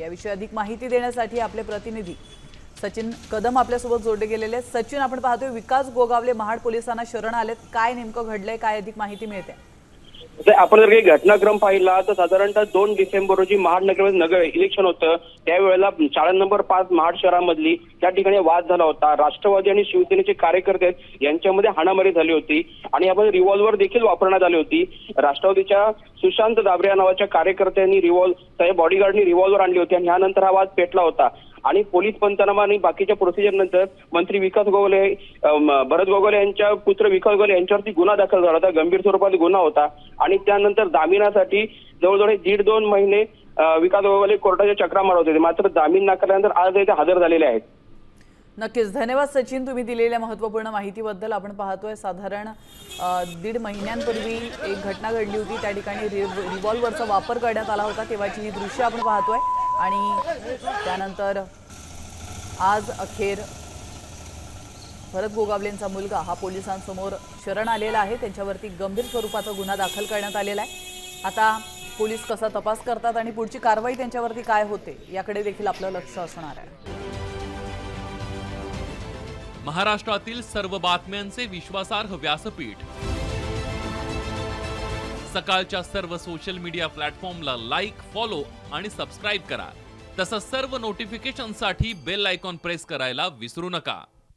याविषयी अधिक माहिती देण्यासाठी आपले प्रतिनिधी सचिन कदम आपल्यासोबत जोडले गेलेले आहेत। सचिन, आपण पाहतोय विकास गोगावले महाड पोलिसांना शरण आलेत, काय नेमकं घडलंय, काय अधिक माहिती मिळते? आपण जर काही घटनाक्रम पाहिला तर साधारणतः 2 डिसेंबर रोजी महाड नगरमध्ये नगर इलेक्शन होतं। त्यावेळेला शाळा नंबर 5 महाड शहरामधली त्या ठिकाणी वाद झाला होता। राष्ट्रवादी आणि शिवसेनेचे कार्यकर्ते यांच्यामध्ये हाणामारी झाली होती आणि यामध्ये रिव्हॉल्वर देखील वापरण्यात आली होती। राष्ट्रवादीच्या सुशांत दाबरे नावाच्या कार्यकर्त्यांनी बॉडीगार्डनी रिव्हॉल्वर आणली होती आणि यानंतर हा वाद पेटला होता आणि पोलीस पंचनामा आणि बाकीच्या प्रोसिजर नंतर मंत्री विकास गोगले भरत गोगले यांच्या पुत्र विकास गोगले यांच्यावरती गुन्हा दाखल झाला होता। गंभीर स्वरूपात गुन्हा होता आणि त्यानंतर जामिनासाठी जवळजवळ 1.5-2 महिने विकास गोगले कोर्टाच्या चक्रा मारत होते, मात्र जामीन नाकारल्यानंतर आज ते हजर झालेले आहेत। नक्कीच धन्यवाद सचिन, तुम्ही दिलेल्या महत्त्वपूर्ण माहितीबद्दल। आपण पाहतोय साधारण 1.5 महिन्यांपूर्वी एक घटना घडली होती, त्या ठिकाणी रिव्हॉल्वरचा वापर करण्यात आला होता, तेव्हाची ही दृश्य आपण पाहतोय आणि त्यानंतर आज अखेर भरत गोगावलेंचा मुलगा हा पोलिसांसमोर शरण आलेला आहे। त्यांच्यावरती गंभीर स्वरूपाचा गुन्हा दाखल करण्यात आलेला आहे। आता पोलीस कसा तपास करतात आणि पुढची कारवाई त्यांच्यावरती काय होते याकडे देखील आपलं लक्ष असणार आहे। महाराष्ट्रातील सर्व बातम्यांचे विश्वासार्ह व्यासपीठ, सकाळच्या सर्व सोशल मीडिया प्लॅटफॉर्मला लाईक, फॉलो आणि सबस्क्राईब करा। तसंच सर्व नोटिफिकेशनसाठी बेल आयकॉन प्रेस करायला विसरू नका।